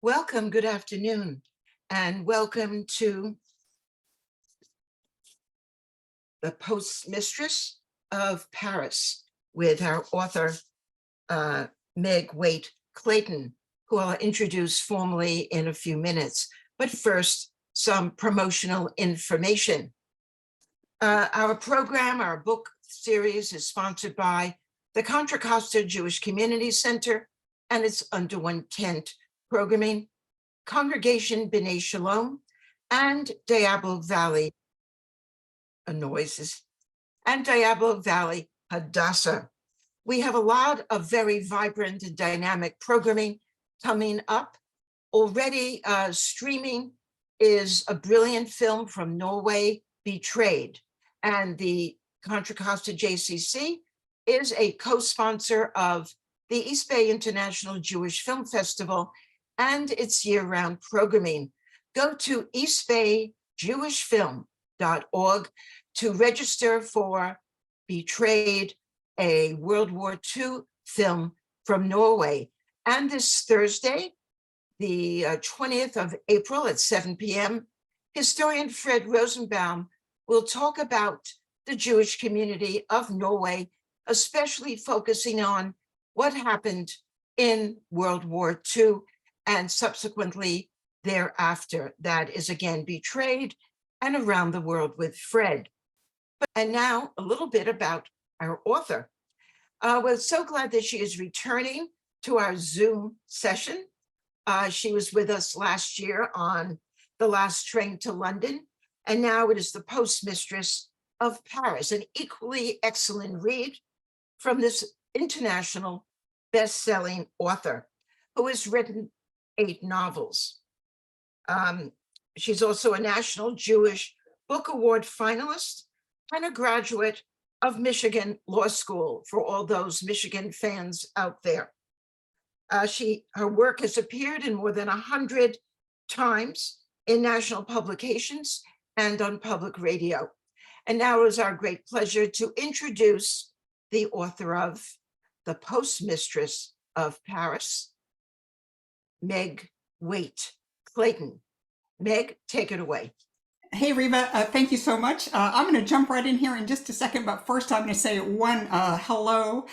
Welcome, good afternoon, and welcome to the Postmistress of Paris with our author, Meg Waite Clayton, who I'll introduce formally in a few minutes. But first, some promotional information. Our program, our book series, is sponsored by the Contra Costa Jewish Community Center and its Under One Tent programming, Congregation B'nai Shalom, and Diablo Valley Noises, and Diablo Valley Hadassah. We have a lot of very vibrant and dynamic programming coming up. Already streaming is a brilliant film from Norway, Betrayed, and the Contra Costa JCC is a co-sponsor of the East Bay International Jewish Film Festival and its year-round programming. Go to eastbayjewishfilm.org to register for Betrayed, a World War II film from Norway. And this Thursday, the 20th of April at 7 p.m., historian Fred Rosenbaum will talk about the Jewish community of Norway, especially focusing on what happened in World War II and subsequently thereafter. That is again Betrayed and Around the World with Fred. And now a little bit about our author. We're so glad that she is returning to our Zoom session. She was with us last year on The Last Train to London, and now it is the Postmistress of Paris, an equally excellent read from this international best-selling author who has written 8 novels. She's also a National Jewish Book Award finalist and a graduate of Michigan Law School, for all those Michigan fans out there. Her work has appeared in more than 100 times in national publications and on public radio. And now it is our great pleasure to introduce the author of The Postmistress of Paris, Meg Waite Clayton. Meg, take it away. Hey, Reba, thank you so much. I'm going to jump right in here in just a second, but first I'm going to say one hello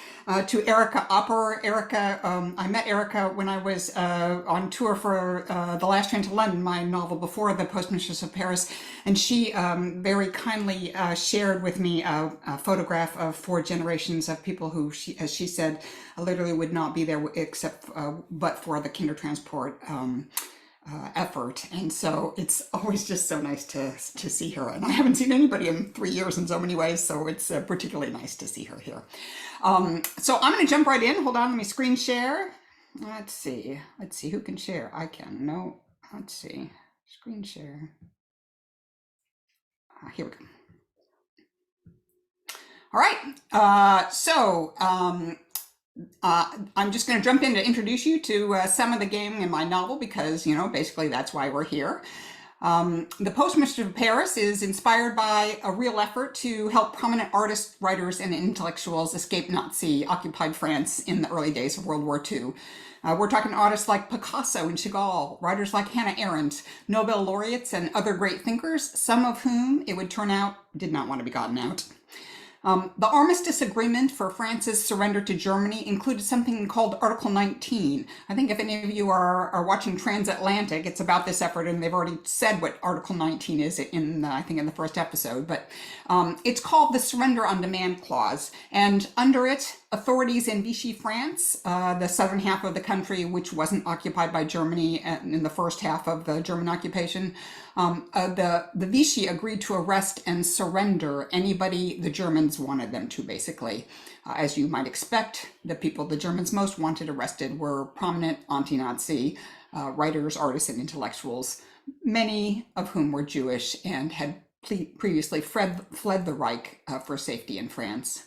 to Erica Opper. Erica, I met Erica when I was on tour for The Last Train to London, my novel before The Postmistress of Paris, and she very kindly shared with me a photograph of 4 generations of people who, as she said, literally would not be there except but for the Kindertransport effort. And so it's always just so nice to see her. And I haven't seen anybody in 3 years in so many ways, so it's particularly nice to see her here. So I'm going to jump right in. Hold on, let me screen share. Let's see who can share. I can. No, let's see. Screen share. Here we go. All right. I'm just going to jump in to introduce you to some of the game in my novel because, you know, basically that's why we're here. The Postmistress of Paris is inspired by a real effort to help prominent artists, writers, and intellectuals escape Nazi-occupied France in the early days of World War II. We're talking artists like Picasso and Chagall, writers like Hannah Arendt, Nobel laureates, and other great thinkers, some of whom, it would turn out, did not want to be gotten out. The armistice agreement for France's surrender to Germany included something called Article 19. I think if any of you are watching Transatlantic, it's about this effort, and they've already said what Article 19 is in I think in the first episode, but it's called the Surrender on Demand Clause. And under it, authorities in Vichy France, the southern half of the country, which wasn't occupied by Germany in the first half of the German occupation, the Vichy agreed to arrest and surrender anybody the Germans wanted them to, basically. As you might expect, the people the Germans most wanted arrested were prominent anti-Nazi writers, artists, and intellectuals, many of whom were Jewish and had previously fled the Reich for safety in France.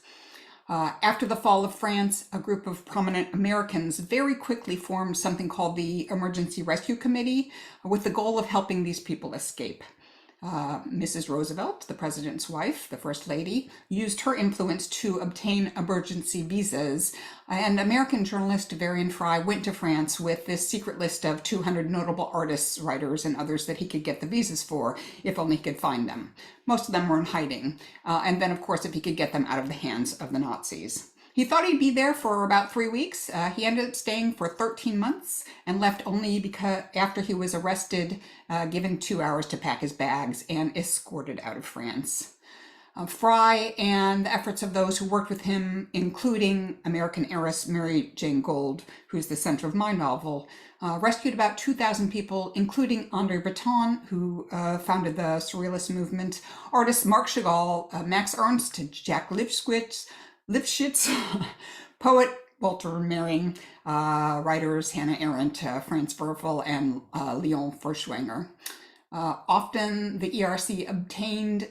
After the fall of France, a group of prominent Americans very quickly formed something called the Emergency Rescue Committee with the goal of helping these people escape. Mrs. Roosevelt, the president's wife, the first lady, used her influence to obtain emergency visas. And American journalist Varian Fry went to France with this secret list of 200 notable artists, writers, and others that he could get the visas for, if only he could find them. Most of them were in hiding. And then, of course, if he could get them out of the hands of the Nazis. He thought he'd be there for about 3 weeks. He ended up staying for 13 months and left only because after he was arrested, given 2 hours to pack his bags, and escorted out of France. Fry and the efforts of those who worked with him, including American heiress Mary Jane Gould, who's the center of my novel, rescued about 2,000 people, including André Breton, who founded the Surrealist movement, artists Marc Chagall, Max Ernst, Jack Lifshitz, poet Walter Mering, writers Hannah Arendt, Franz Werfel, and Leon Furtwängler. Often the ERC obtained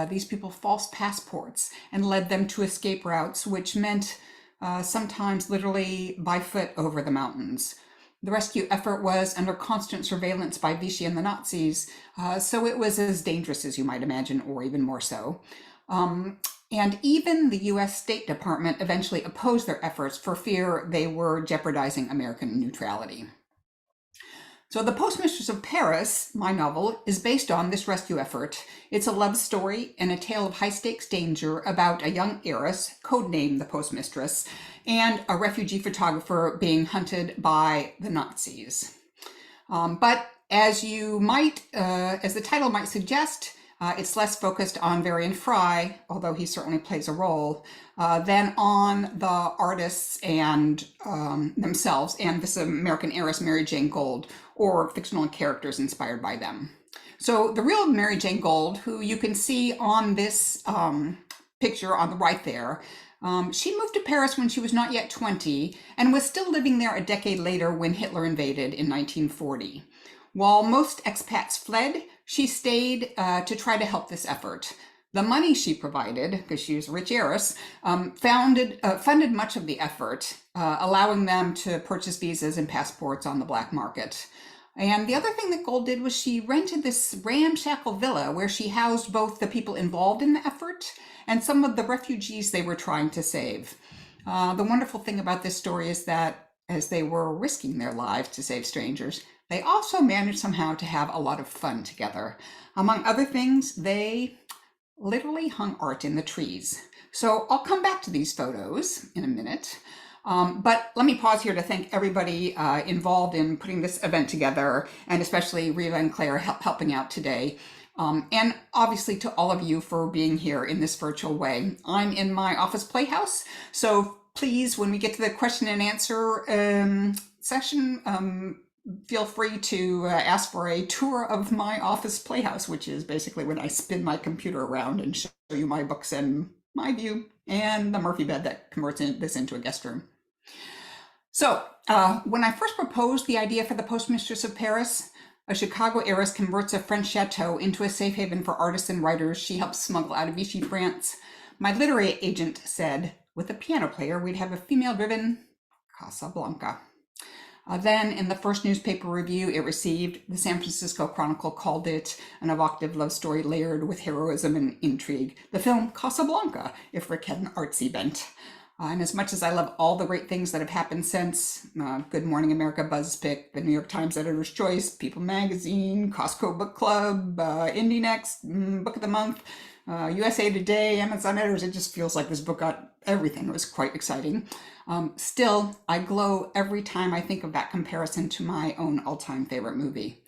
these people false passports and led them to escape routes, which meant sometimes literally by foot over the mountains. The rescue effort was under constant surveillance by Vichy and the Nazis, so it was as dangerous as you might imagine, or even more so. And even the US State Department eventually opposed their efforts for fear they were jeopardizing American neutrality. So The Postmistress of Paris, my novel, is based on this rescue effort. It's a love story and a tale of high-stakes danger about a young heiress, codenamed the Postmistress, and a refugee photographer being hunted by the Nazis. But as the title might suggest, it's less focused on Varian Fry, although he certainly plays a role, than on the artists and themselves and this American heiress, Mary Jane Gould, or fictional characters inspired by them. So the real Mary Jane Gould, who you can see on this picture on the right there, she moved to Paris when she was not yet 20 and was still living there a decade later when Hitler invaded in 1940. While most expats fled, she stayed to try to help this effort. The money she provided, because she was a rich heiress, funded much of the effort, allowing them to purchase visas and passports on the black market. And the other thing that Gould did was she rented this ramshackle villa where she housed both the people involved in the effort and some of the refugees they were trying to save. The wonderful thing about this story is that as they were risking their lives to save strangers, they also managed somehow to have a lot of fun together. Among other things, they literally hung art in the trees. So I'll come back to these photos in a minute. But let me pause here to thank everybody involved in putting this event together, and especially Reva and Claire helping out today. And obviously to all of you for being here in this virtual way. I'm in my office playhouse, so please, when we get to the question and answer session, feel free to ask for a tour of my office playhouse, which is basically when I spin my computer around and show you my books and my view and the Murphy bed that converts this into a guest room. So when I first proposed the idea for the Postmistress of Paris, a Chicago heiress converts a French chateau into a safe haven for artists and writers she helps smuggle out of Vichy France, my literary agent said, with a piano player, we'd have a female-driven Casablanca. Then in the first newspaper review it received, the San Francisco Chronicle called it an evocative love story layered with heroism and intrigue. The film Casablanca, if Rick had an artsy bent. And as much as I love all the great things that have happened since, Good Morning America BuzzPick, the New York Times Editor's Choice, People Magazine, Costco Book Club, Indie Next, Book of the Month, USA Today, Amazon Editors, it just feels like this book got everything. It was quite exciting. Still, I glow every time I think of that comparison to my own all-time favorite movie.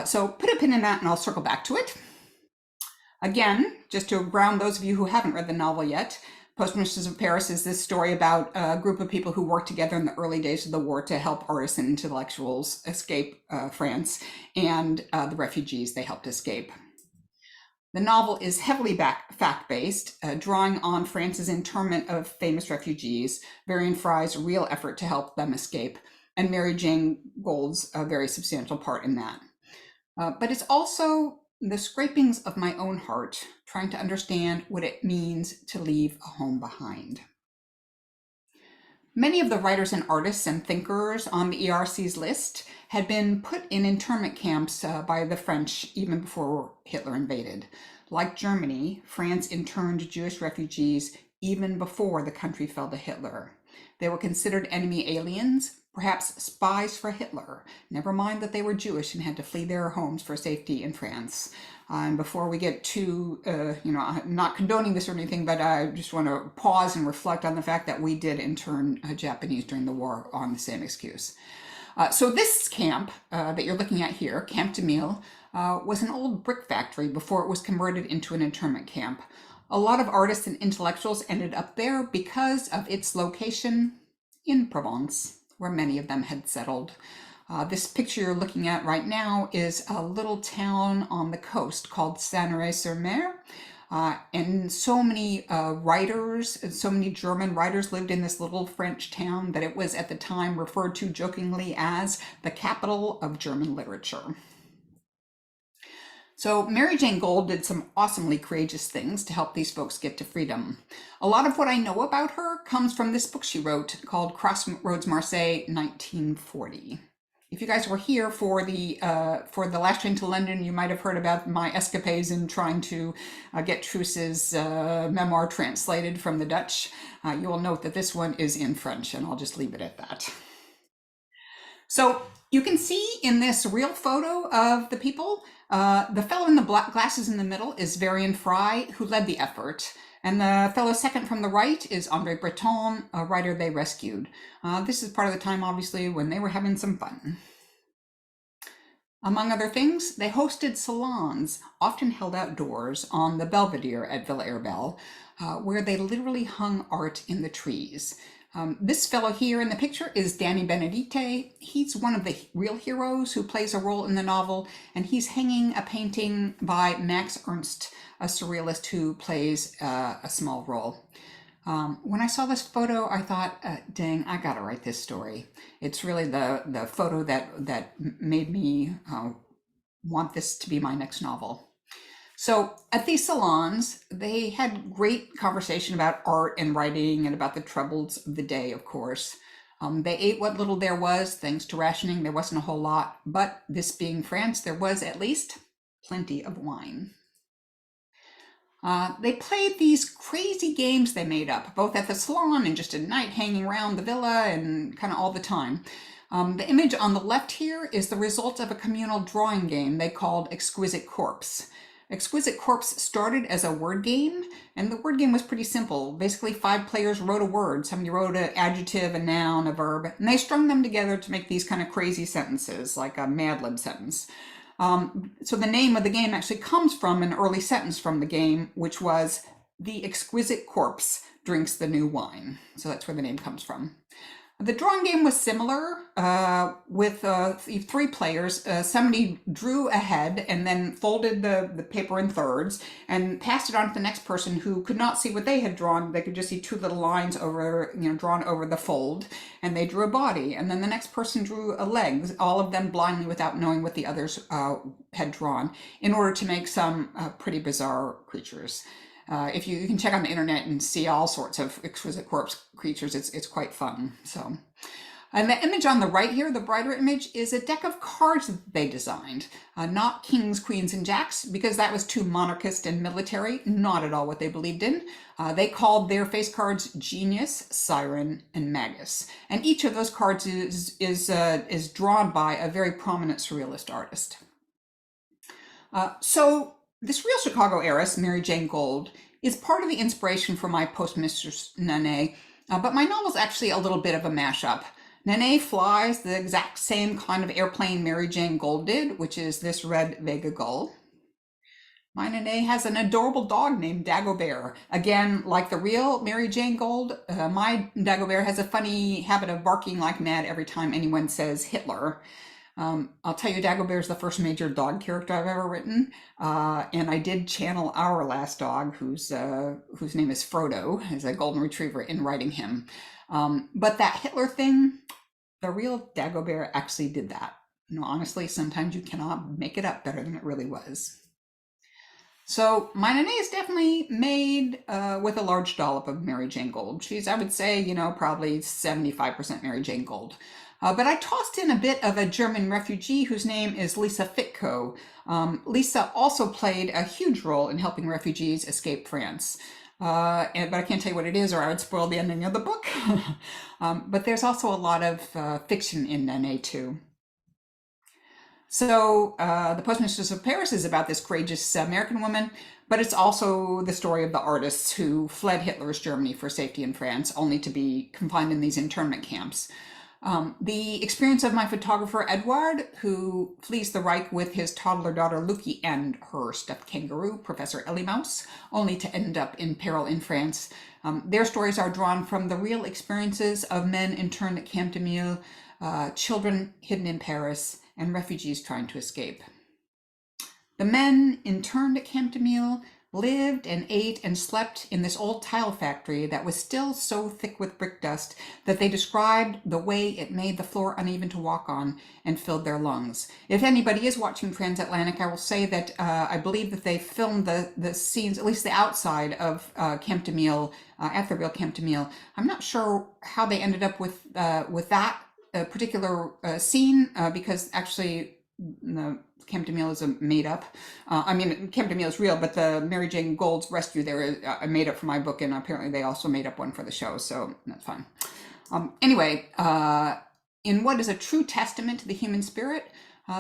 So put a pin in that and I'll circle back to it. Again, just to ground those of you who haven't read the novel yet, Postmistress of Paris is this story about a group of people who worked together in the early days of the war to help artists and intellectuals escape France and the refugees they helped escape. The novel is heavily fact-based, drawing on France's internment of famous refugees, Varian Fry's real effort to help them escape, and Mary Jane Gould's very substantial part in that. But it's also the scrapings of my own heart, trying to understand what it means to leave a home behind. Many of the writers and artists and thinkers on the ERC's list had been put in internment camps by the French even before Hitler invaded. Like Germany, France interned Jewish refugees even before the country fell to Hitler. They were considered enemy aliens, perhaps spies for Hitler. Never mind that they were Jewish and had to flee their homes for safety in France. And before we get too, I'm not condoning this or anything, but I just want to pause and reflect on the fact that we did intern Japanese during the war on the same excuse. So this camp that you're looking at here, Camp de Mille, was an old brick factory before it was converted into an internment camp. A lot of artists and intellectuals ended up there because of its location in Provence, where many of them had settled. This picture you're looking at right now is a little town on the coast called Sanary-sur-Mer. And so many writers, and so many German writers lived in this little French town that it was at the time referred to jokingly as the capital of German literature. So Mary Jane Gould did some awesomely courageous things to help these folks get to freedom. A lot of what I know about her comes from this book she wrote called Crossroads Marseille, 1940. If you guys were here for the last train to London, you might have heard about my escapades in trying to get Trousse's memoir translated from the Dutch. You will note that this one is in French, and I'll just leave it at that. So you can see in this real photo of the people, the fellow in the black glasses in the middle is Varian Fry, who led the effort. And the fellow second from the right is André Breton, a writer they rescued. This is part of the time, obviously, when they were having some fun. Among other things, they hosted salons, often held outdoors on the Belvedere at Villa Herbel, where they literally hung art in the trees. This fellow here in the picture is Danny Benedite. He's one of the real heroes who plays a role in the novel, and he's hanging a painting by Max Ernst, a surrealist who plays a small role. When I saw this photo, I thought, dang, I gotta write this story. It's really the photo that made me want this to be my next novel. So at these salons, they had great conversation about art and writing and about the troubles of the day, of course. They ate what little there was, thanks to rationing. There wasn't a whole lot, but this being France, there was at least plenty of wine. They played these crazy games they made up, both at the salon and just at night hanging around the villa and kind of all the time. The image on the left here is the result of a communal drawing game they called Exquisite Corpse. Exquisite Corpse started as a word game, and the word game was pretty simple. Basically, 5 players wrote a word. Somebody wrote an adjective, a noun, a verb, and they strung them together to make these kind of crazy sentences, like a Mad Lib sentence. So the name of the game actually comes from an early sentence from the game, which was, "The exquisite corpse drinks the new wine." So that's where the name comes from. The drawing game was similar with 3 players. Somebody drew a head and then folded the paper in thirds and passed it on to the next person who could not see what they had drawn. They could just see 2 little lines over, drawn over the fold, and they drew a body. And then the next person drew a leg, all of them blindly without knowing what the others had drawn, in order to make some pretty bizarre creatures. If you can check on the internet and see all sorts of exquisite corpse creatures, it's quite fun. So, and the image on the right here, the brighter image, is a deck of cards that they designed. Not kings, queens, and jacks, because that was too monarchist and military, not at all what they believed in. They called their face cards Genius, Siren, and Magus. And each of those cards is drawn by a very prominent surrealist artist. So this real Chicago heiress, Mary Jane Gould, is part of the inspiration for my Postmistress Nanette, but my novel's actually a little bit of a mashup. Nanette flies the exact same kind of airplane Mary Jane Gould did, which is this red Vega gull. My Nanette has an adorable dog named Dagobert. Again, like the real Mary Jane Gould, my Dagobert has a funny habit of barking like mad every time anyone says Hitler. I'll tell you, Dagobert is the first major dog character I've ever written, and I did channel our last dog, whose name is Frodo, as a golden retriever, in writing him. But that Hitler thing, the real Dagobert actually did that. Honestly, sometimes you cannot make it up better than it really was. So my Nene is definitely made with a large dollop of Mary Jane Gold. She's, I would say, probably 75% Mary Jane Gold. But I tossed in a bit of a German refugee whose name is Lisa Fitko. Lisa also played a huge role in helping refugees escape France. But I can't tell you what it is, or I would spoil the ending of the book. But there's also a lot of fiction in Nene too. So the Postmistress of Paris is about this courageous American woman, but it's also the story of the artists who fled Hitler's Germany for safety in France, only to be confined in these internment camps. The experience of my photographer, Edward, who flees the Reich with his toddler daughter, Lucy, and her stuffed kangaroo, Professor Ellie Mouse, only to end up in peril in France. Their stories are drawn from the real experiences of men interned at Camp de Mille, children hidden in Paris, and refugees trying to escape. The men interned at Camp de Mille lived and ate and slept in this old tile factory that was still so thick with brick dust that they described the way it made the floor uneven to walk on and filled their lungs. If anybody is watching Transatlantic, I will say that I believe that they filmed the scenes, at least the outside of Camp de Mille, at the real Camp de Mille. I'm not sure how they ended up with that particular scene because actually the Camp de Mille is a made up. I mean, Camp de Mille is real, but the Mary Jane Gold's rescue there is made up for my book, and apparently they also made up one for the show, so that's fine. Anyway, in what is a true testament to the human spirit,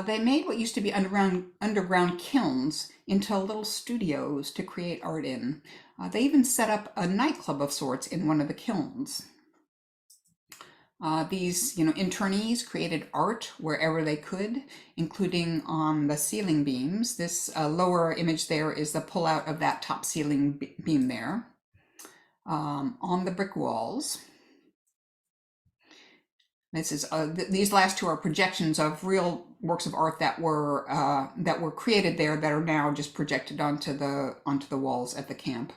they made what used to be underground kilns into little studios to create art in. They even set up a nightclub of sorts in one of the kilns. These, internees created art wherever they could, including on the ceiling beams. This lower image there is the pullout of that top ceiling beam there. On the brick walls. This is these last two are projections of real works of art that were created there that are now just projected onto the walls at the camp.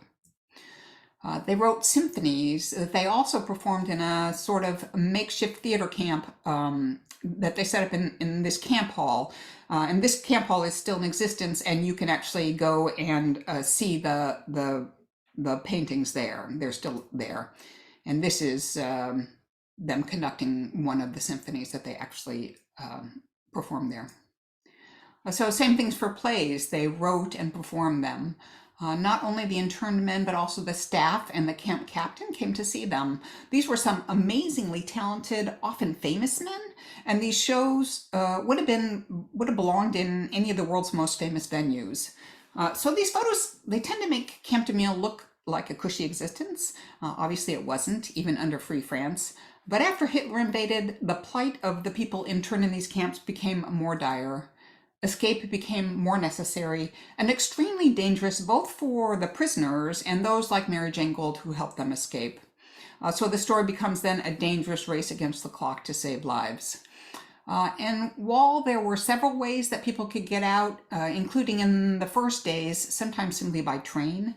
They wrote symphonies that they also performed in a sort of makeshift theater camp that they set up in this camp hall. And this camp hall is still in existence, and you can actually go and see the paintings there. They're still there. And this is them conducting one of the symphonies that they actually performed there. So same things for plays. They wrote and performed them. Not only the interned men, but also the staff and the camp captain came to see them. These were some amazingly talented, often famous men, and these shows would have belonged in any of the world's most famous venues. So these photos, they tend to make Camp de Mille look like a cushy existence. Obviously it wasn't, even under Free France. But after Hitler invaded, the plight of the people interned in these camps became more dire. Escape became more necessary and extremely dangerous both for the prisoners and those like Mary Jane Gold who helped them escape. So the story becomes then a dangerous race against the clock to save lives. And while there were several ways that people could get out, including in the first days, sometimes simply by train,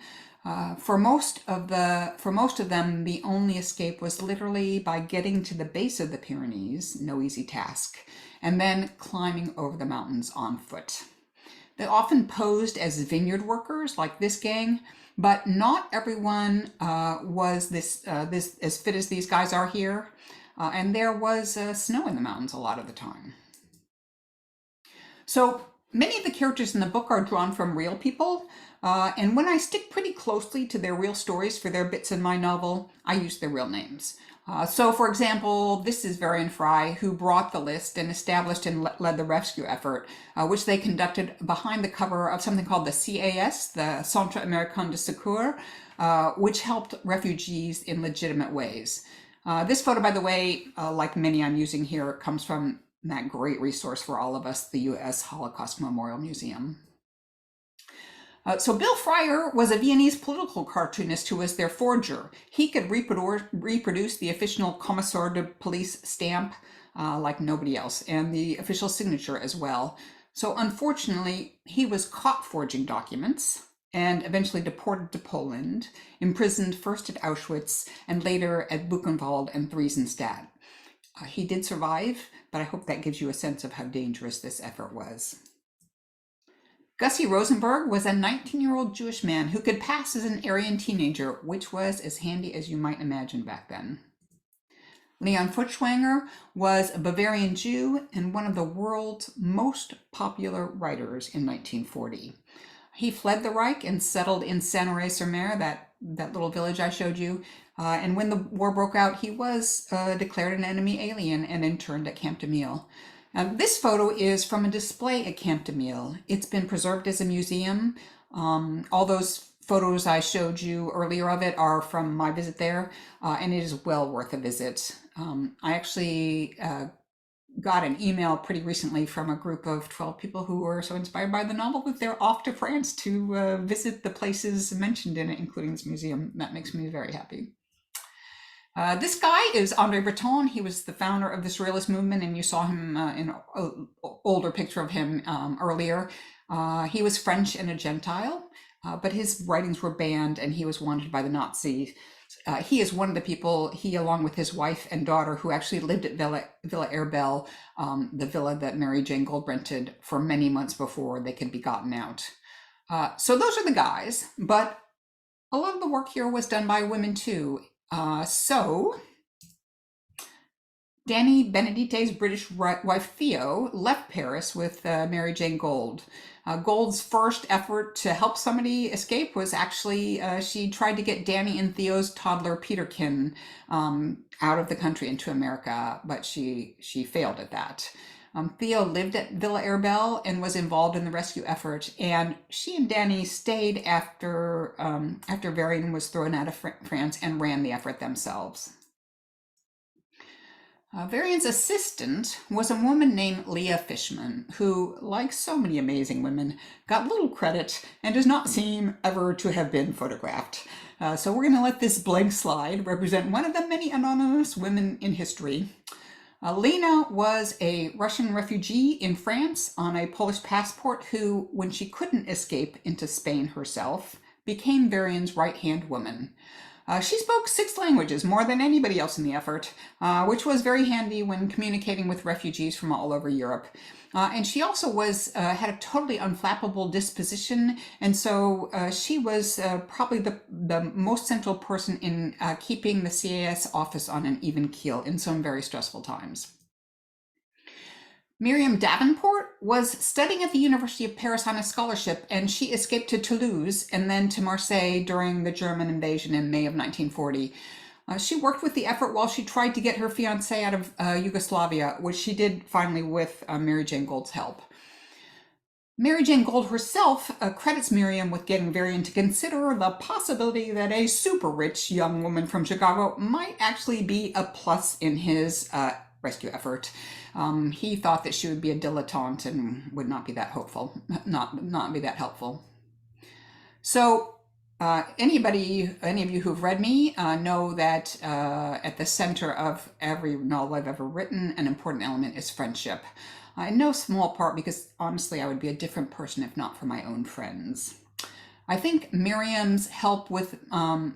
for most of them, the only escape was literally by getting to the base of the Pyrenees, no easy task, and then climbing over the mountains on foot. They often posed as vineyard workers like this gang, but not everyone was this as fit as these guys are here. And there was snow in the mountains a lot of the time. So many of the characters in the book are drawn from real people. And when I stick pretty closely to their real stories for their bits in my novel, I use their real names. So for example, this is Varian Fry, who brought the list and established and led the rescue effort, which they conducted behind the cover of something called the CAS, the Centre Américain de Secours, which helped refugees in legitimate ways. This photo, by the way, like many I'm using here, comes from that great resource for all of us, the U.S. Holocaust Memorial Museum. So Bill Fryer was a Viennese political cartoonist who was their forger. He could reproduce the official Commissaire de Police stamp like nobody else, and the official signature as well. So unfortunately, he was caught forging documents and eventually deported to Poland, imprisoned first at Auschwitz and later at Buchenwald and Theresienstadt. He did survive, but I hope that gives you a sense of how dangerous this effort was. Gussie Rosenberg was a 19-year-old Jewish man who could pass as an Aryan teenager, which was as handy as you might imagine back then. Leon Furtwängler was a Bavarian Jew and one of the world's most popular writers in 1940. He fled the Reich and settled in Saint-Honoré-sur-Mer, that little village I showed you. And when the war broke out, he was declared an enemy alien and interned at Camp de Miel. This photo is from a display at Camp de Miel. It's been preserved as a museum. All those photos I showed you earlier of it are from my visit there, and it is well worth a visit. I actually got an email pretty recently from a group of 12 people who were so inspired by the novel that they're off to France to visit the places mentioned in it, including this museum. That makes me very happy. This guy is André Breton. He was the founder of the Surrealist movement, and you saw him in an older picture of him earlier. He was French and a Gentile, but his writings were banned and he was wanted by the Nazis. He is one of the people, he along with his wife and daughter, who actually lived at Villa Herbel, the villa that Mary Jane Gould rented for many months before they could be gotten out. So those are the guys, but a lot of the work here was done by women too. So Danny Benedette's British wife Theo left Paris with Mary Jane Gould. Gould's first effort to help somebody escape was actually she tried to get Danny and Theo's toddler Peterkin out of the country into America, but she failed at that. Theo lived at Villa Herbel and was involved in the rescue effort, and she and Danny stayed after Varian was thrown out of France and ran the effort themselves. Varian's assistant was a woman named Leah Fishman, who, like so many amazing women, got little credit and does not seem ever to have been photographed. So we're going to let this blank slide represent one of the many anonymous women in history. Lena was a Russian refugee in France on a Polish passport who, when she couldn't escape into Spain herself, became Varian's right-hand woman. She spoke 6 languages, more than anybody else in the effort, which was very handy when communicating with refugees from all over Europe. And she also had a totally unflappable disposition, and so she was probably the most central person in keeping the CAS office on an even keel in some very stressful times. Miriam Davenport was studying at the University of Paris on a scholarship, and she escaped to Toulouse and then to Marseille during the German invasion in May of 1940. She worked with the effort while she tried to get her fiancé out of Yugoslavia, which she did finally with Mary Jane Gould's help. Mary Jane Gould herself credits Miriam with getting Varian to consider the possibility that a super rich young woman from Chicago might actually be a plus in his rescue effort. He thought that she would be a dilettante and would not be that hopeful, not be that helpful. So any of you who've read me know that at the center of every novel I've ever written, an important element is friendship. In no small part because honestly, I would be a different person if not for my own friends. I think Miriam's help with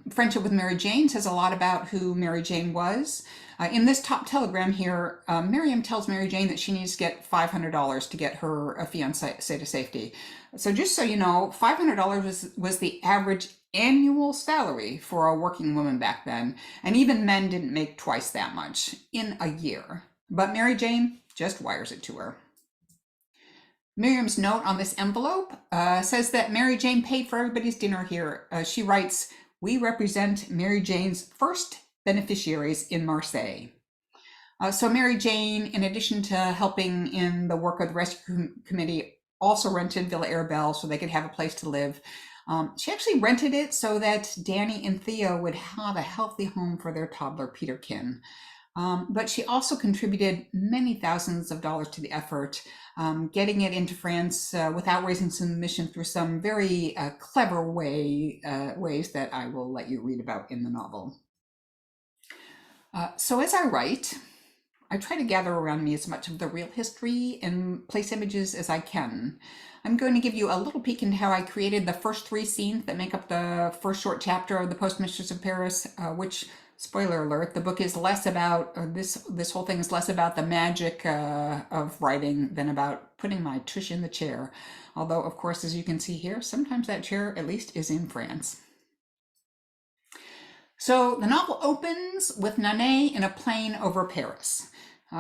friendship with Mary Jane says a lot about who Mary Jane was. In this top telegram here, Miriam tells Mary Jane that she needs to get $500 to get her fiancé to safety. So just so you know, $500 was the average annual salary for a working woman back then, and even men didn't make twice that much in a year. But Mary Jane just wires it to her. Miriam's note on this envelope says that Mary Jane paid for everybody's dinner here. She writes, "We represent Mary Jane's first beneficiaries in Marseille." So Mary Jane, in addition to helping in the work of the rescue committee, also rented Villa Herbel so they could have a place to live. She actually rented it so that Danny and Theo would have a healthy home for their toddler Peterkin. But she also contributed many thousands of dollars to the effort, getting it into France without raising submission through some very clever ways that I will let you read about in the novel. So as I write, I try to gather around me as much of the real history and place images as I can. I'm going to give you a little peek into how I created the first 3 scenes that make up the first short chapter of the Postmistress of Paris, which Spoiler alert, the book is less about, this whole thing is less about the magic of writing than about putting my tush in the chair. Although, of course, as you can see here, sometimes that chair at least is in France. So the novel opens with Nanette in a plane over Paris.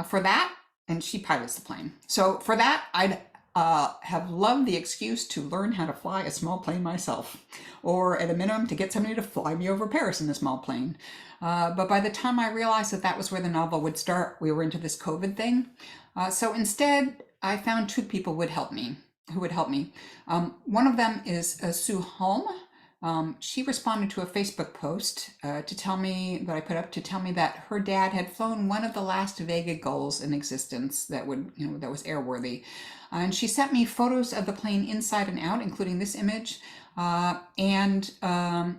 For that, and she pilots the plane. So for that, I'd have loved the excuse to learn how to fly a small plane myself, or at a minimum to get somebody to fly me over Paris in a small plane. But by the time I realized that that was where the novel would start, we were into this COVID thing. So instead, I found two people who would help me. One of them is Sue Holm. She responded to a Facebook post to tell me that I put up to tell me that her dad had flown one of the last Vega gulls in existence that would, that was airworthy. And she sent me photos of the plane inside and out, including this image, and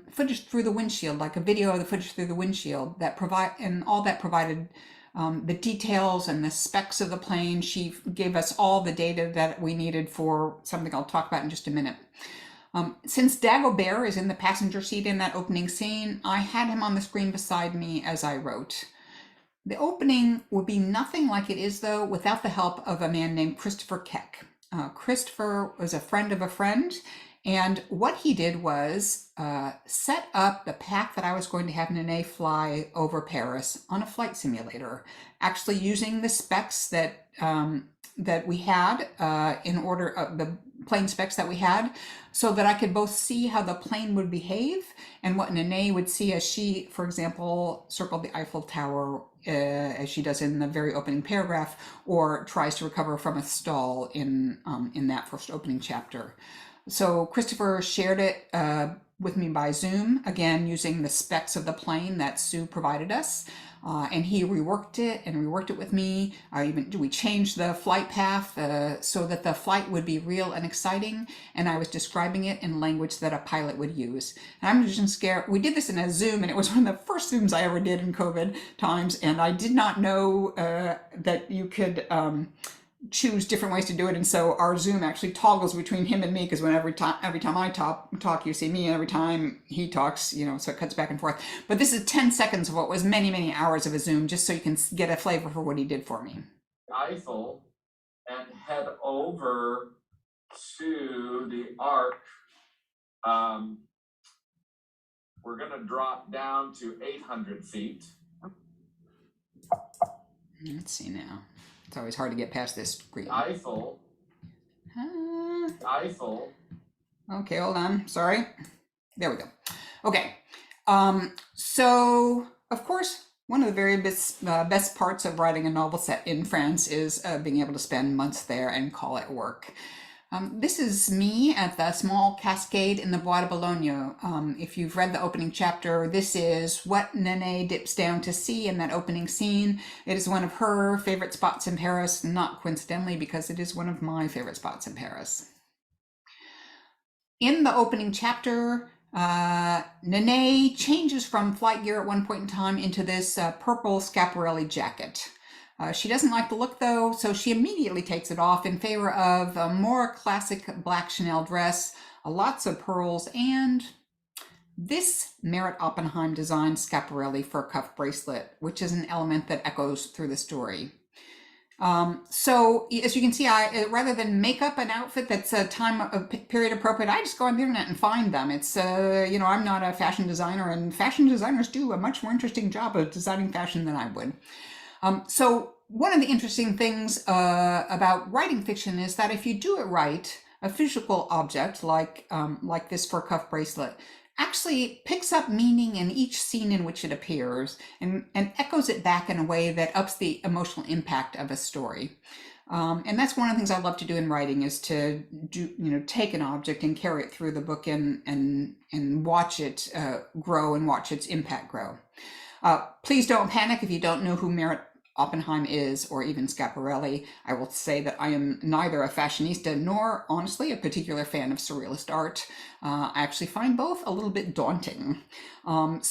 footage through the windshield, like a video of the footage through the windshield that provided the details and the specs of the plane. She gave us all the data that we needed for something I'll talk about in just a minute. Since Dagobert is in the passenger seat in that opening scene, I had him on the screen beside me as I wrote. The opening would be nothing like it is, though, without the help of a man named Christopher Keck. Christopher was a friend of a friend, and what he did was set up the path that I was going to have Nanette fly over Paris on a flight simulator, actually using the specs that we had the plane specs that we had, so that I could both see how the plane would behave and what Nanette would see as she, for example, circled the Eiffel Tower as she does in the very opening paragraph, or tries to recover from a stall in that first opening chapter. So Christopher shared it with me by Zoom, again using the specs of the plane that Sue provided us, and he reworked it with me. We changed the flight path so that the flight would be real and exciting, and I was describing it in language that a pilot would use. And I'm just scared. We did this in a Zoom, and it was one of the first Zooms I ever did in COVID times, and I did not know that you could choose different ways to do it, and so our Zoom actually toggles between him and me, because every time I talk you see me, and every time he talks, so it cuts back and forth. But this is 10 seconds of what was many hours of a Zoom, just so you can get a flavor for what he did for me. Eiffel and head over to the Arc. We're going to drop down to 800 feet. Let's see now. It's always hard to get past this screen. Eiffel. Eiffel. Okay, hold on. Sorry. There we go. Okay. So, of course, one of the very best parts of writing a novel set in France is being able to spend months there and call it work. This is me at the small cascade in the Bois de Boulogne. If you've read the opening chapter, this is what Nanette dips down to see in that opening scene. It is one of her favorite spots in Paris, not coincidentally, because it is one of my favorite spots in Paris. In the opening chapter, Nanette changes from flight gear at one point in time into this purple Schiaparelli jacket. She doesn't like the look, though, so she immediately takes it off in favor of a more classic black Chanel dress, lots of pearls, and this Merritt Oppenheim designed Schiaparelli fur cuff bracelet, which is an element that echoes through the story. So as you can see, rather than make up an outfit that's a period appropriate, I just go on the internet and find them. It's, I'm not a fashion designer, and fashion designers do a much more interesting job of designing fashion than I would. So one of the interesting things about writing fiction is that if you do it right, a physical object like this fur cuff bracelet actually picks up meaning in each scene in which it appears and echoes it back in a way that ups the emotional impact of a story. And that's one of the things I love to do in writing, is to take an object and carry it through the book and watch it grow and watch its impact grow. Please don't panic if you don't know who Merritt Oppenheim is, or even Schiaparelli. I will say that I am neither a fashionista nor, honestly, a particular fan of surrealist art. I actually find both a little bit daunting. Whenever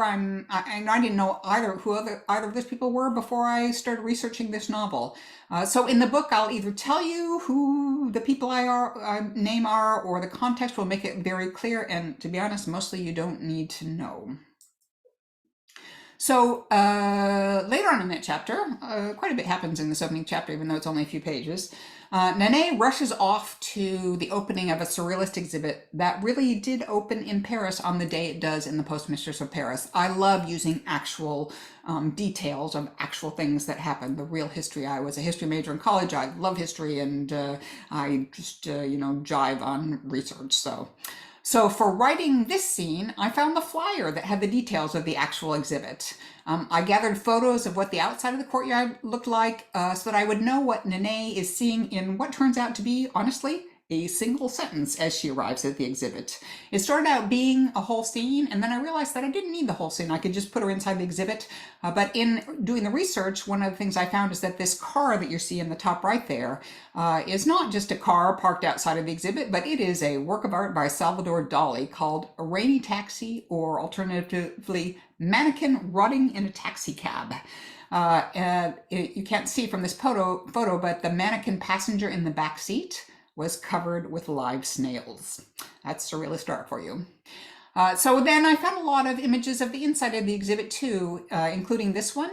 and I didn't know either of those people were before I started researching this novel. So in the book, I'll either tell you who the people I name are, or the context will make it very clear. And to be honest, mostly you don't need to know. So later on in that chapter, quite a bit happens in this opening chapter, even though it's only a few pages. Nanet rushes off to the opening of a surrealist exhibit that really did open in Paris on the day it does in the Postmistress of Paris. I love using actual details of actual things that happened, the real history. I was a history major in college. I love history, and I just, jive on research. So for writing this scene, I found the flyer that had the details of the actual exhibit. I gathered photos of what the outside of the courtyard looked like so that I would know what Nanet is seeing in what turns out to be, honestly, a single sentence as she arrives at the exhibit. It started out being a whole scene, and then I realized that I didn't need the whole scene. I could just put her inside the exhibit. But in doing the research, one of the things I found is that this car that you see in the top right there is not just a car parked outside of the exhibit, but it is a work of art by Salvador Dali called A Rainy Taxi, or alternatively, Mannequin Rotting in a Taxi Cab. You can't see from this photo, but the mannequin passenger in the back seat was covered with live snails. That's surrealist art for you. So then I found a lot of images of the inside of the exhibit too, including this one,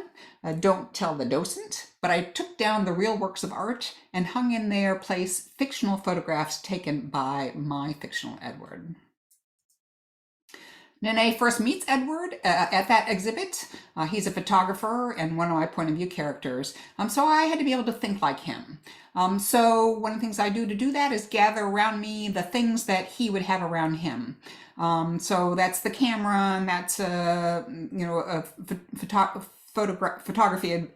Don't Tell the Docent. But I took down the real works of art and hung in their place fictional photographs taken by my fictional Edward. Nanet first meets Edward at that exhibit. He's a photographer and one of my point of view characters. So I had to be able to think like him. So one of the things I do to do that is gather around me the things that he would have around him. So that's the camera, and that's photography,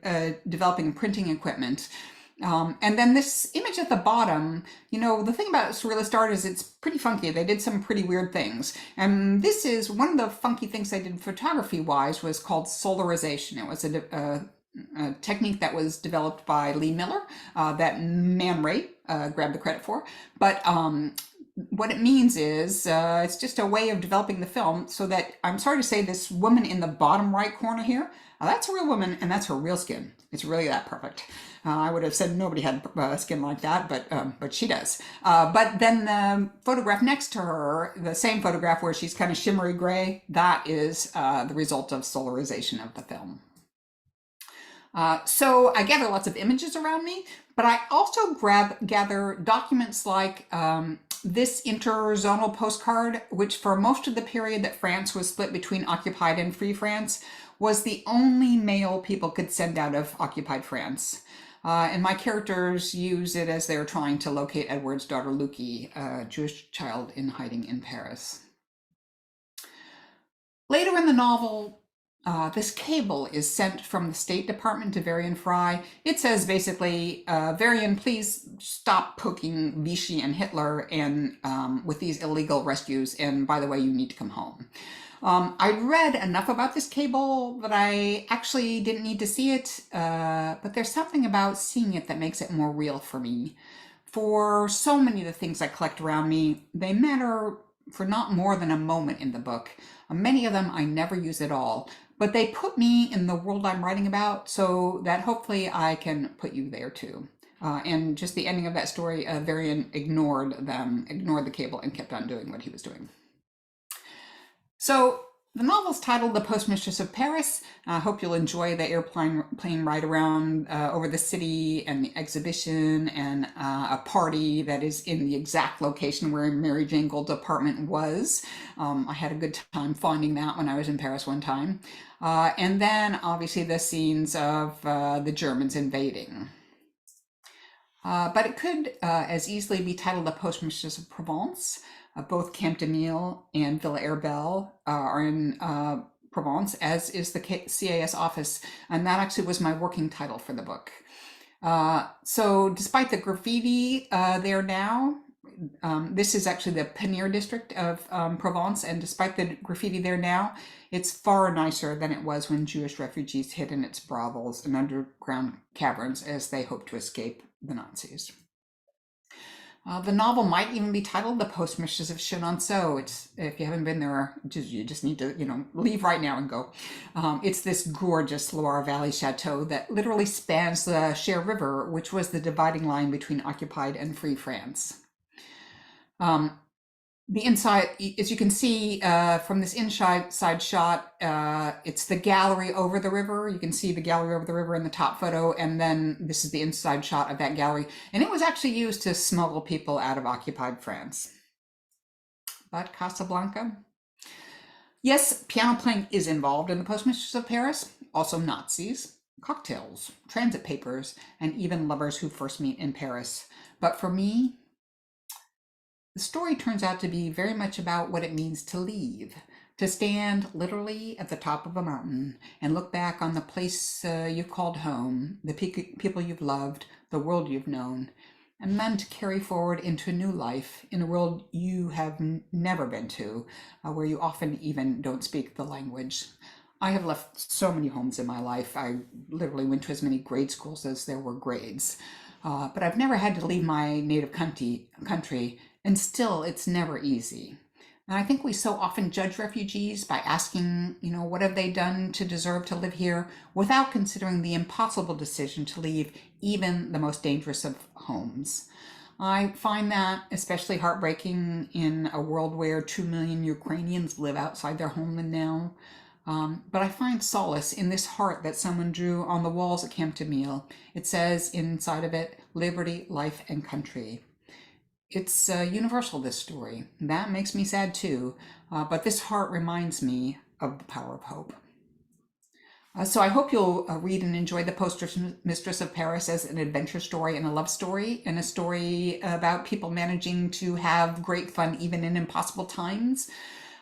developing and printing equipment. And then this image at the bottom, the thing about surrealist art is it's pretty funky. They did some pretty weird things. And this is one of the funky things they did photography-wise was called solarization. It was a technique that was developed by Lee Miller that Man Ray grabbed the credit for. But what it means is it's just a way of developing the film so that, I'm sorry to say, this woman in the bottom right corner here, that's a real woman and that's her real skin. It's really that perfect. I would have said nobody had skin like that, but she does. But then the photograph next to her, the same photograph where she's kind of shimmery gray, that is the result of solarization of the film. So I gather lots of images around me, but I also gather documents like this interzonal postcard, which for most of the period that France was split between occupied and free France, was the only mail people could send out of occupied France. And my characters use it as they're trying to locate Edward's daughter Lucy, a Jewish child in hiding in Paris. Later in the novel, this cable is sent from the State Department to Varian Fry. It says basically, Varian, please stop poking Vichy and Hitler and with these illegal rescues, and by the way, you need to come home. I'd read enough about this cable that I actually didn't need to see it, but there's something about seeing it that makes it more real for me. For so many of the things I collect around me, they matter for not more than a moment in the book. Many of them I never use at all, but they put me in the world I'm writing about so that hopefully I can put you there too. And just the ending of that story, Varian ignored the cable and kept on doing what he was doing. So the novel's titled The Postmistress of Paris. I hope you'll enjoy the airplane ride around over the city and the exhibition and a party that is in the exact location where Mary Jane Gould's apartment was. I had a good time finding that when I was in Paris one time. And then obviously the scenes of the Germans invading. But it could as easily be titled The Postmistress of Provence. Both Camp de Mille and Villa Herbel are in Provence, as is the CAS office, and that actually was my working title for the book. So despite the graffiti there now, This is actually the Panir district of Provence, and despite the graffiti there now, it's far nicer than it was when Jewish refugees hid in its brothels and underground caverns as they hoped to escape the Nazis. The novel might even be titled The Postmistress of Chenonceau. It's, if you haven't been there, you just need to, leave right now and go. It's this gorgeous Loire Valley chateau that literally spans the Cher River, which was the dividing line between occupied and free France. The inside, as you can see from this inside shot, it's the gallery over the river. You can see the gallery over the river in the top photo, and then this is the inside shot of that gallery. And it was actually used to smuggle people out of occupied France. But Casablanca? Yes, piano playing is involved in the Postmistress of Paris. Also Nazis, cocktails, transit papers, and even lovers who first meet in Paris. But for me, the story turns out to be very much about what it means to leave, to stand literally at the top of a mountain and look back on the place you've called home, the people you've loved, the world you've known, and then to carry forward into a new life in a world you have never been to, where you often even don't speak the language. I have left so many homes in my life. I literally went to as many grade schools as there were grades, but I've never had to leave my native country. And still, it's never easy. And I think we so often judge refugees by asking, what have they done to deserve to live here, without considering the impossible decision to leave even the most dangerous of homes. I find that especially heartbreaking in a world where 2 million Ukrainians live outside their homeland now. But I find solace in this heart that someone drew on the walls at Camp de Mille. It says inside of it, liberty, life, and country. It's universal, this story. That makes me sad too, but this heart reminds me of the power of hope. So I hope you'll read and enjoy The Postmistress of Paris as an adventure story and a love story, and a story about people managing to have great fun even in impossible times.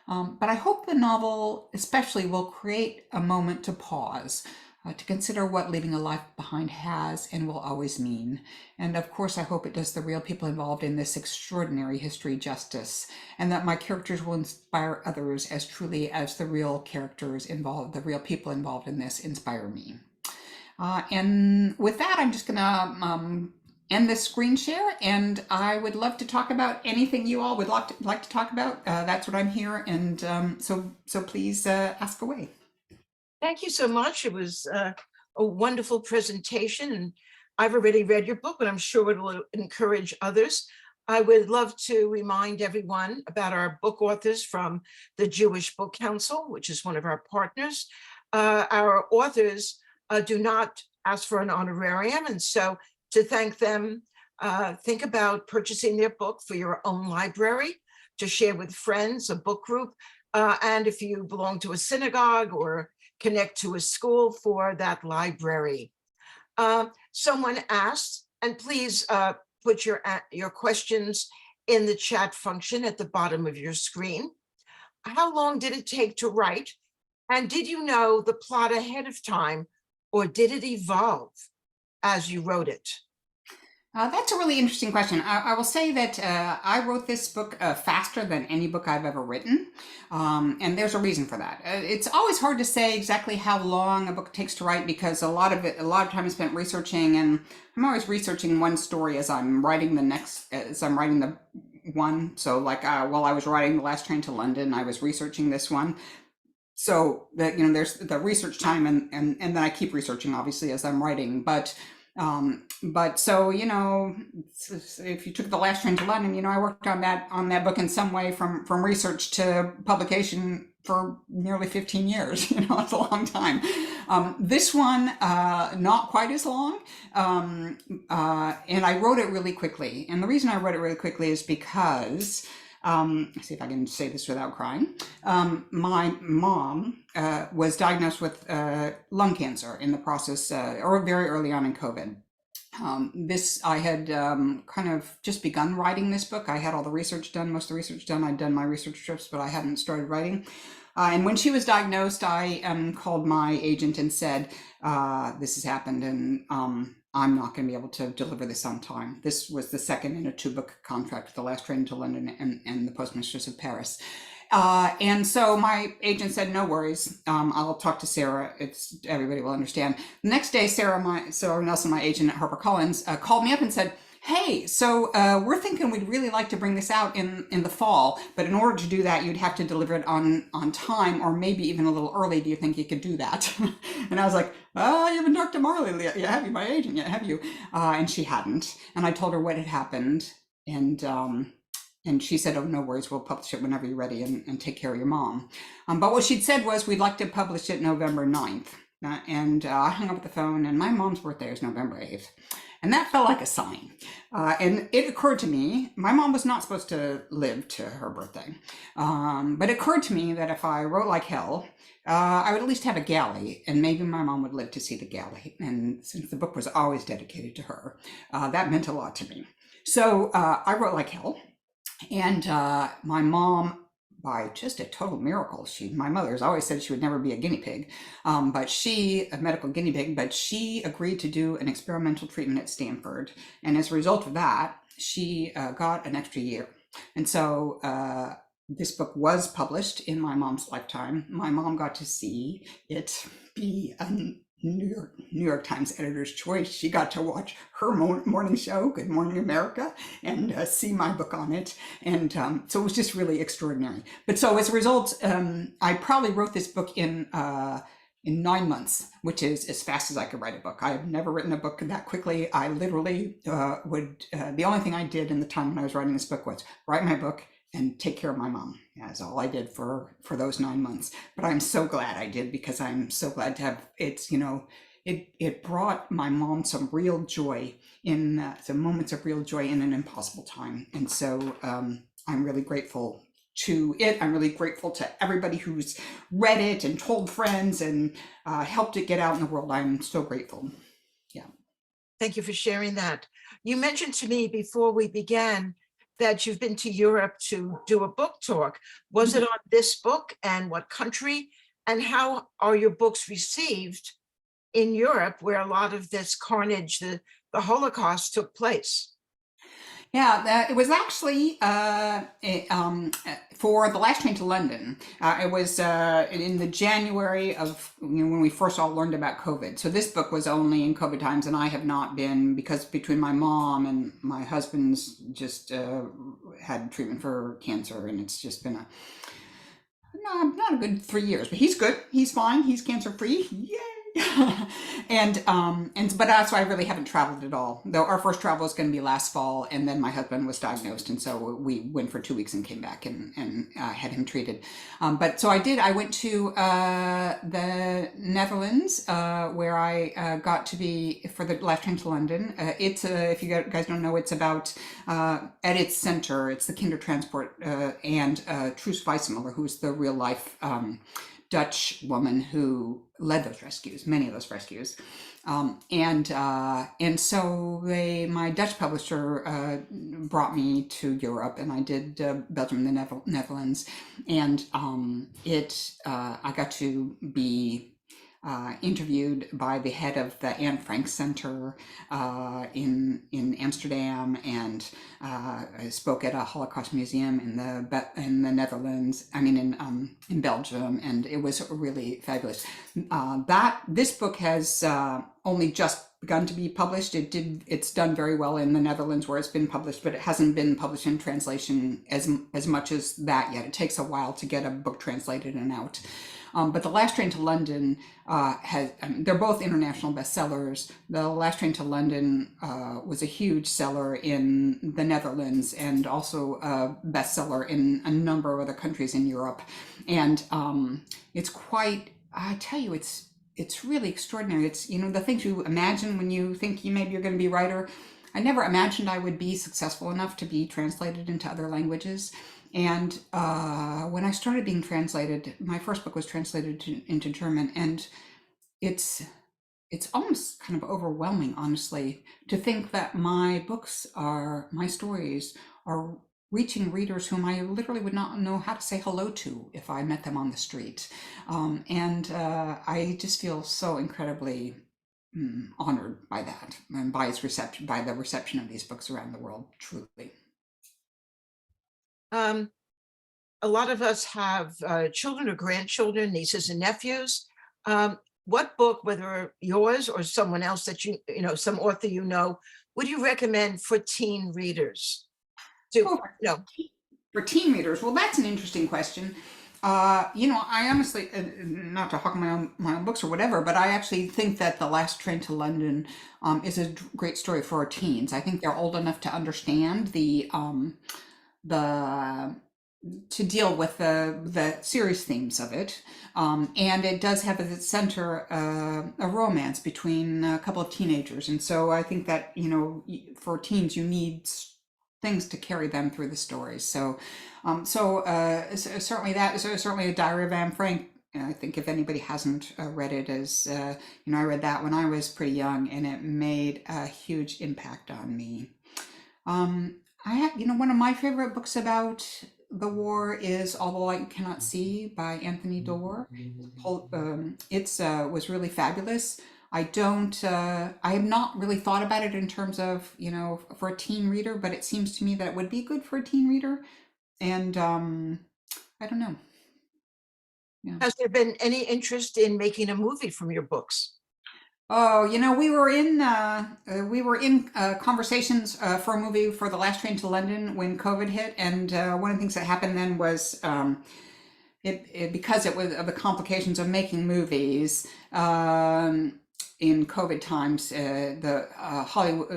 But I hope the novel especially will create a moment to pause, to consider what leaving a life behind has and will always mean. And of course, I hope it does the real people involved in this extraordinary history justice, and that my characters will inspire others as truly as the real characters involved, the real people involved in this, inspire me. And with that, I'm just gonna end this screen share, and I would love to talk about anything you all would like to talk about. That's what I'm here, and so please ask away. Thank you so much. It was a wonderful presentation, and I've already read your book, but I'm sure it will encourage others. I would love to remind everyone about our book authors from the Jewish Book Council, which is one of our partners. Our authors do not ask for an honorarium, and so to thank them, think about purchasing their book for your own library, to share with friends, a book group, and if you belong to a synagogue or connect to a school, for that library. Someone asked, and please put your questions in the chat function at the bottom of your screen. How long did it take to write? And did you know the plot ahead of time, or did it evolve as you wrote it? That's a really interesting question. I will say that I wrote this book faster than any book I've ever written, and there's a reason for that. It's always hard to say exactly how long a book takes to write, because a lot of time is spent researching, and I'm always researching one story as I'm writing the one. So like while I was writing The Last Train to London, I was researching this one. So that there's the research time, and then I keep researching obviously as I'm writing, but so if you took The Last Train to London, I worked on that book in some way from research to publication for nearly 15 years. It's a long time. This one not quite as long, and I wrote it really quickly. And the reason I wrote it really quickly is because let's see if I can say this without crying. My mom was diagnosed with lung cancer in the process, or very early on in COVID. I had kind of just begun writing this book. I had all the research done, most of the research done. I'd done my research trips, but I hadn't started writing. And when she was diagnosed, I called my agent and said, this has happened, and I'm not going to be able to deliver this on time. This was the second in a 2-book contract with The Last Train to London and The Postmistress of Paris. And so my agent said, no worries. I'll talk to Sarah. Everybody will understand. The next day, Sarah Nelson, my agent at HarperCollins, called me up and said, hey, so we're thinking we'd really like to bring this out in the fall, but in order to do that, you'd have to deliver it on time, or maybe even a little early. Do you think you could do that? And I was like, you haven't talked to Marley yet, have you, my agent yet, have you? And she hadn't. And I told her what had happened. And she said, oh, no worries, we'll publish it whenever you're ready and take care of your mom. But what she'd said was, we'd like to publish it November 9th. And I hung up the phone, and my mom's birthday is November 8th. And that felt like a sign. And it occurred to me, my mom was not supposed to live to her birthday. But it occurred to me that if I wrote like hell, I would at least have a galley, and maybe my mom would live to see the galley. And since the book was always dedicated to her, that meant a lot to me. So I wrote like hell. And my mom, by just a total miracle, my mother's always said she would never be a guinea pig, a medical guinea pig, but she agreed to do an experimental treatment at Stanford. And as a result of that, she got an extra year. And so this book was published in my mom's lifetime. My mom got to see it be a New York Times editor's choice. She got to watch her morning show, Good Morning America, and see my book on it. And so it was just really extraordinary. But so as a result, I probably wrote this book in 9 months, which is as fast as I could write a book. I have never written a book that quickly. I literally the only thing I did in the time when I was writing this book was write my book and take care of my mom. That's all I did for those 9 months. But I'm so glad I did, because I'm so glad to have it brought my mom some real joy some moments of real joy in an impossible time. And so I'm really grateful to it. I'm really grateful to everybody who's read it and told friends and helped it get out in the world. I'm so grateful. Yeah. Thank you for sharing that. You mentioned to me before we began that you've been to Europe to do a book talk. Was it on this book, and what country? And how are your books received in Europe, where a lot of this carnage, the Holocaust, took place? Yeah, it was actually for The Last Train to London. It was in the January of when we first all learned about COVID. So this book was only in COVID times, and I have not been, because between my mom and my husband's just had treatment for cancer, and it's just been not a good 3 years. But he's good. He's fine. He's cancer free. Yay! But that's why I really haven't traveled at all. Though our first travel was going to be last fall, and then my husband was diagnosed, and so we went for 2 weeks and came back and had him treated. But so I went to the Netherlands, where I got to be for The Last Train to London. If you guys don't know, it's about at its center, it's the Kindertransport and Truus Weismuller, who's the real life Dutch woman who led those rescues, many of those rescues. And so my Dutch publisher brought me to Europe, and I did Belgium and the Netherlands. And I got to be interviewed by the head of the Anne Frank Center in Amsterdam, and I spoke at a Holocaust museum in the Netherlands. I mean in Belgium, and it was really fabulous. This book has only just begun to be published. It's done very well in the Netherlands where it's been published, but it hasn't been published in translation as much as that yet. It takes a while to get a book translated and out. But The Last Train to London they're both international bestsellers. The Last Train to London was a huge seller in the Netherlands, and also a bestseller in a number of other countries in Europe. And I tell you, it's really extraordinary. It's, the things you imagine when you think maybe you're going to be a writer. I never imagined I would be successful enough to be translated into other languages. And when I started being translated, my first book was translated into German, and it's almost kind of overwhelming, honestly, to think that my stories are reaching readers whom I literally would not know how to say hello to if I met them on the street. I just feel so incredibly honored by that and by its reception, by the reception of these books around the world, truly. A lot of us have children or grandchildren, nieces and nephews. What book, whether yours or someone else that you know, some author you know, would you recommend for teen readers? For teen readers, well, that's an interesting question. I honestly, not to hawk my own books or whatever, but I actually think that The Last Train to London is a great story for our teens. I think they're old enough to understand the to deal with the serious themes of it, and it does have at its center a romance between a couple of teenagers, and so I think that for teens you need things to carry them through the stories. So certainly that is certainly a Diary of Anne Frank. I think if anybody hasn't read it, as I read that when I was pretty young, and it made a huge impact on me. I have, one of my favorite books about the war is All the Light You Cannot See by Anthony Doerr. It was really fabulous. I have not really thought about it in terms of, for a teen reader, but it seems to me that it would be good for a teen reader. And I don't know. Yeah. Has there been any interest in making a movie from your books? Oh, we were in conversations for a movie for The Last Train to London when COVID hit, and one of the things that happened then was because it was of the complications of making movies in COVID times, the Hollywood,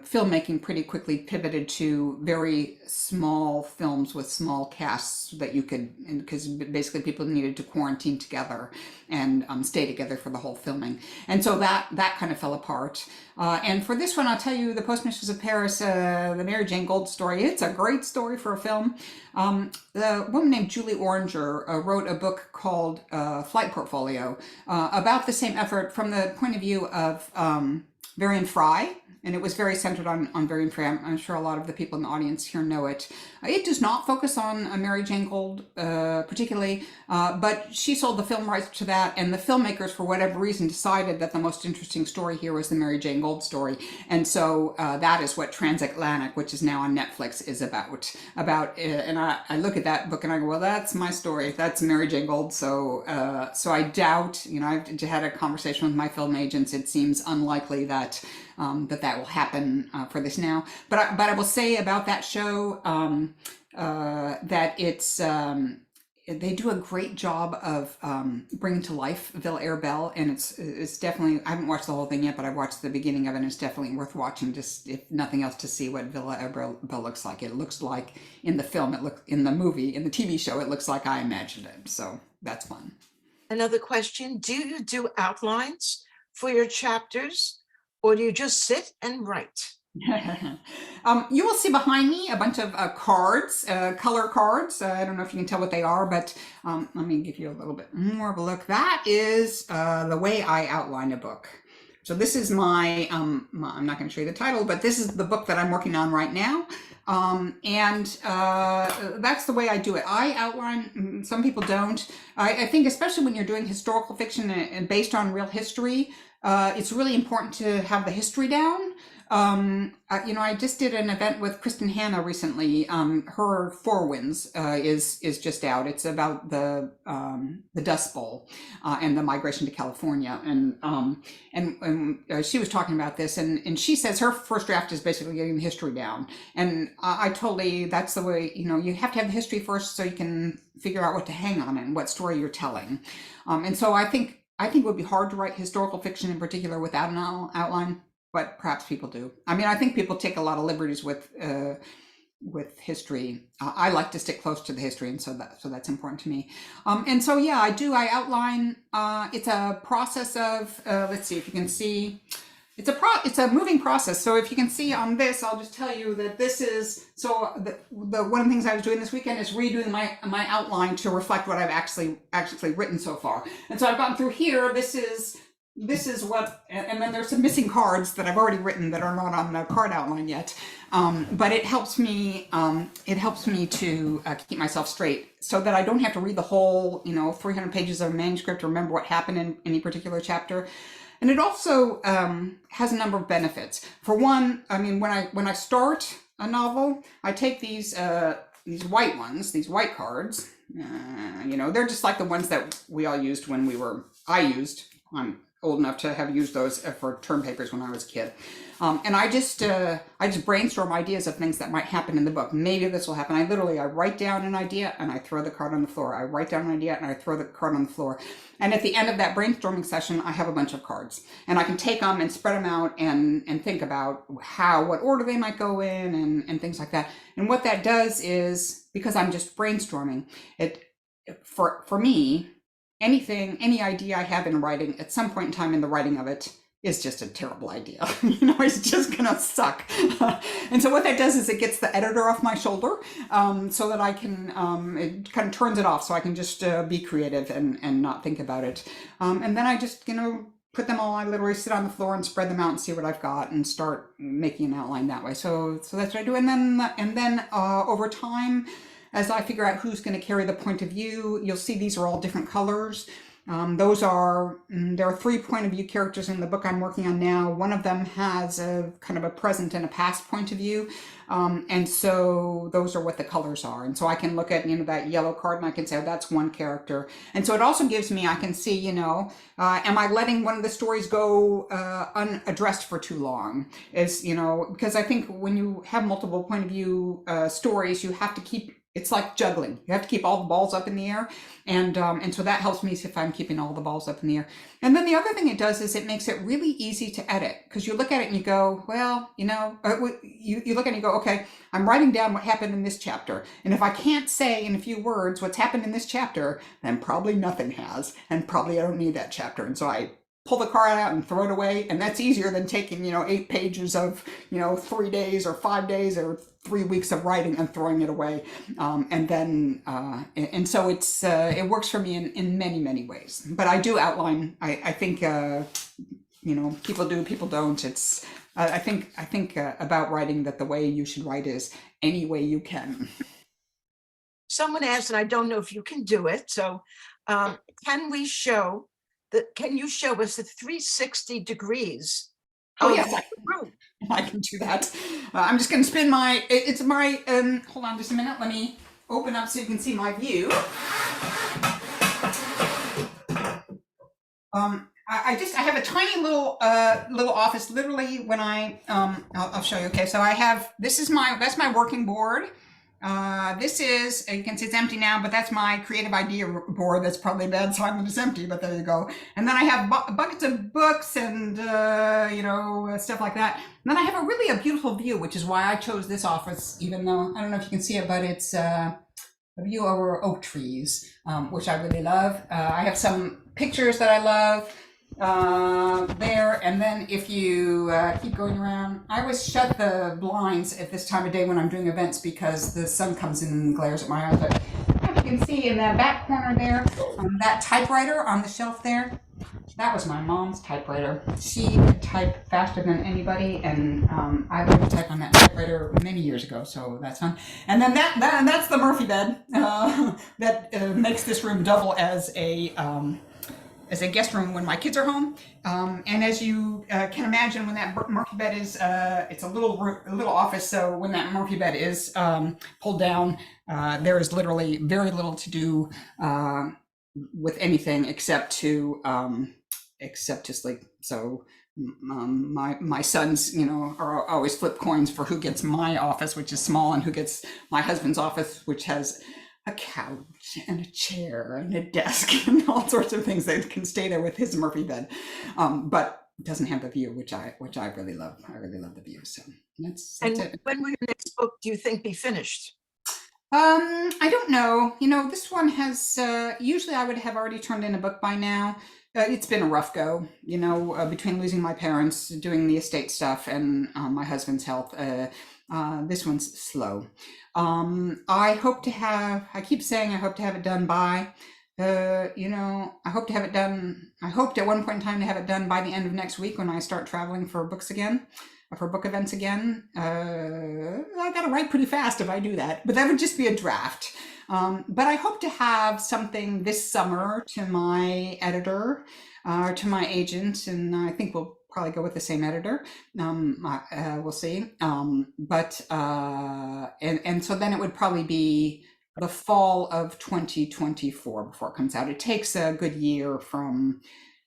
filmmaking pretty quickly pivoted to very small films with small casts that you could, because basically people needed to quarantine together and stay together for the whole filming. And so that kind of fell apart. And for this one, I'll tell you, The Postmistress of Paris, the Mary Jane Gold story, it's a great story for a film. The woman named Julie Oranger wrote a book called Flight Portfolio about the same effort from the point of view of Varian Fry. And it was very centered on Varian Fry. I'm sure a lot of the people in the audience here know it. It does not focus on Mary Jane Gold particularly, but she sold the film rights to that, and the filmmakers, for whatever reason, decided that the most interesting story here was the Mary Jane Gold story. And so that is what Transatlantic, which is now on Netflix, is about. And I look at that book and I go, well, that's my story. That's Mary Jane Gold. So I doubt, I've had a conversation with my film agents. It seems unlikely that that will happen for this now. But I will say about that show that it's they do a great job of bringing to life Villa Arbel, and it's definitely, I haven't watched the whole thing yet, but I've watched the beginning of it, and it's definitely worth watching, just if nothing else, to see what Villa Arbel looks like. It looks like in the film, in the movie, in the TV show, it looks like I imagined it. So that's fun. Another question, do you do outlines for your chapters, or do you just sit and write? You will see behind me a bunch of cards, color cards. I don't know if you can tell what they are, but let me give you a little bit more of a look. That is the way I outline a book. So this is I'm not going to show you the title, but this is the book that I'm working on right now. That's the way I do it. I outline, some people don't. I think especially when you're doing historical fiction and based on real history, it's really important to have the history down. I just did an event with Kristen Hanna recently. Her Four Winds is just out. It's about the Dust Bowl and the migration to California, and she was talking about this, and she says her first draft is basically getting the history down. And I totally, that's the way, you have to have the history first so you can figure out what to hang on and what story you're telling. And so I think it would be hard to write historical fiction in particular without an outline. But perhaps people do. I mean, I think people take a lot of liberties with history. I like to stick close to the history, and so that's important to me. And so yeah, I do. I outline. It's a process of. Let's see if you can see. It's a moving process. So if you can see on this, I'll just tell you that this is. So the one of the things I was doing this weekend is redoing my outline to reflect what I've actually written so far. And so I've gone through here. This is this is what, and then there's some missing cards that I've already written that are not on the card outline yet. But it helps me to keep myself straight so that I don't have to read the whole, 300 pages of a manuscript to remember what happened in any particular chapter. And it also has a number of benefits. For one, I mean, when I start a novel, I take these white ones, these white cards. They're just like the ones that we all used when I'm old enough to have used those for term papers when I was a kid. And I just brainstorm ideas of things that might happen in the book. Maybe this will happen. I write down an idea and I throw the card on the floor. I write down an idea and I throw the card on the floor. And at the end of that brainstorming session, I have a bunch of cards. And I can take them and spread them out and think about what order they might go in and things like that. And what that does is, because I'm just brainstorming, for me, any idea I have in writing at some point in time in the writing of it is just a terrible idea. It's just gonna suck. And so what that does is it gets the editor off my shoulder, so that I can, it kind of turns it off so I can just be creative and not think about it. And then I just, put them all, I literally sit on the floor and spread them out and see what I've got and start making an outline that way. So that's what I do. And then over time, as I figure out who's going to carry the point of view, you'll see these are all different colors. There are 3 point of view characters in the book I'm working on now. One of them has a kind of a present and a past point of view. And so those are what the colors are. And so I can look at, that yellow card and I can say, oh, that's one character. And so it also gives me, I can see, am I letting one of the stories go unaddressed for too long? Because I think when you have multiple point of view stories, you have to keep, it's like juggling. You have to keep all the balls up in the air. And so that helps me if I'm keeping all the balls up in the air. And then the other thing it does is it makes it really easy to edit, because you look at it and you go, well, you look at it and you go, okay, I'm writing down what happened in this chapter. And if I can't say in a few words what's happened in this chapter, then probably nothing has. And probably I don't need that chapter. And so I pull the card out and throw it away. And that's easier than taking, 8 pages of, 3 days or 5 days or 3 weeks of writing and throwing it away. And so it works for me in many, many ways. But I do outline, I think, people do, people don't. I think about writing that the way you should write is any way you can. Someone asked, and I don't know if you can do it. So can you show us the 360 degrees? Oh, yes, I can do that. I'm just going to spin hold on just a minute. Let me open up so you can see my view. I have a tiny little office, literally when I'll show you. Okay, so that's my working board. This is, you can see it's empty now, but that's my creative idea board. That's probably a bad sign when it's empty, but there you go. And then I have buckets of books and, stuff like that. And then I have a beautiful view, which is why I chose this office, even though, I don't know if you can see it, but it's a view over oak trees, which I really love. I have some pictures that I love there. And then if you keep going around, I always shut the blinds at this time of day when I'm doing events because the sun comes in and glares at my eyes. But you can see in the back corner there, that typewriter on the shelf there, that was my mom's typewriter. She could type faster than anybody, and I learned to type on that typewriter many years ago, so that's fun. And then that's the Murphy bed that makes this room double as a guest room when my kids are home. And as you can imagine, when that Murphy bed is, it's a little office. So when that Murphy bed is pulled down, there is literally very little to do with anything except to sleep. So my sons, are always flip coins for who gets my office, which is small, and who gets my husband's office, which has a couch and a chair and a desk and all sorts of things that can stay there with his Murphy bed, but doesn't have the view, which I really love. I really love the view. So that's it. When will your next book, do you think, be finished? I don't know. This one has usually I would have already turned in a book by now. It's been a rough go, between losing my parents, doing the estate stuff, and my husband's health. This one's slow. I keep saying I hope to have it done by I hope to have it done. I hoped at one point in time to have it done by the end of next week when I start traveling for books again, for book events again. I got to write pretty fast if I do that, but that would just be a draft. But I hope to have something this summer to my editor, to my agent, and I think we'll probably go with the same editor. We'll see. And so then it would probably be the fall of 2024 before it comes out. It takes a good year from,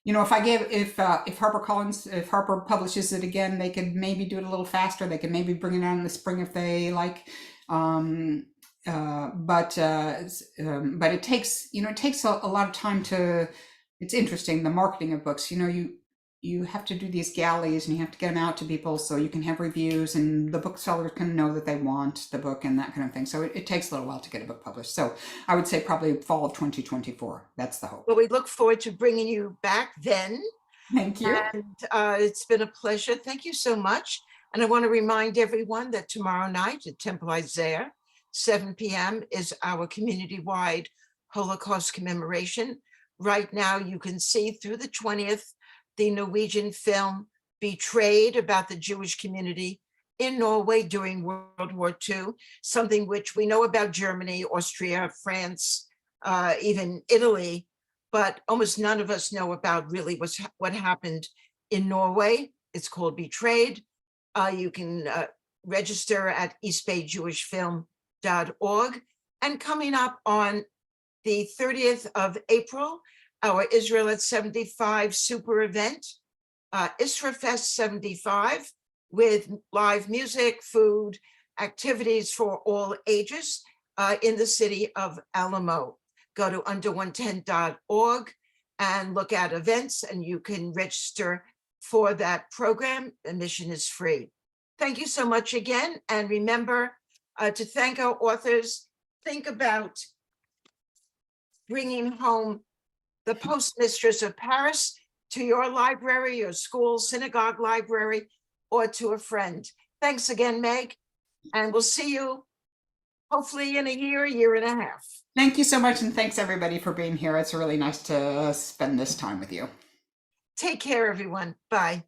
if Harper publishes it again, they could maybe do it a little faster. They could maybe bring it out in the spring if they like. But it takes, it takes a lot of time to. It's interesting, the marketing of books. You have to do these galleys and you have to get them out to people so you can have reviews and the booksellers can know that they want the book and that kind of thing. So it takes a little while to get a book published. So I would say probably fall of 2024. That's the hope. Well, we look forward to bringing you back then. Thank you. And it's been a pleasure. Thank you so much. And I want to remind everyone that tomorrow night at Temple Isaiah, 7 p.m. is our community-wide Holocaust commemoration. Right now, you can see through the 20th, the Norwegian film Betrayed, about the Jewish community in Norway during World War II, something which we know about Germany, Austria, France, even Italy, but almost none of us know about really what happened in Norway. It's called Betrayed. You can register at eastbaydjewishfilm.org. And coming up on the 30th of April, our Israel at 75 super event, Israfest 75, with live music, food, activities for all ages in the city of Alamo. Go to under110.org and look at events, and you can register for that program. Admission is free. Thank you so much again. And remember to thank our authors. Think about bringing home the Postmistress of Paris to your library, your school, synagogue library, or to a friend. Thanks again, Meg. And we'll see you hopefully in a year and a half. Thank you so much. And thanks everybody for being here. It's really nice to spend this time with you. Take care, everyone. Bye.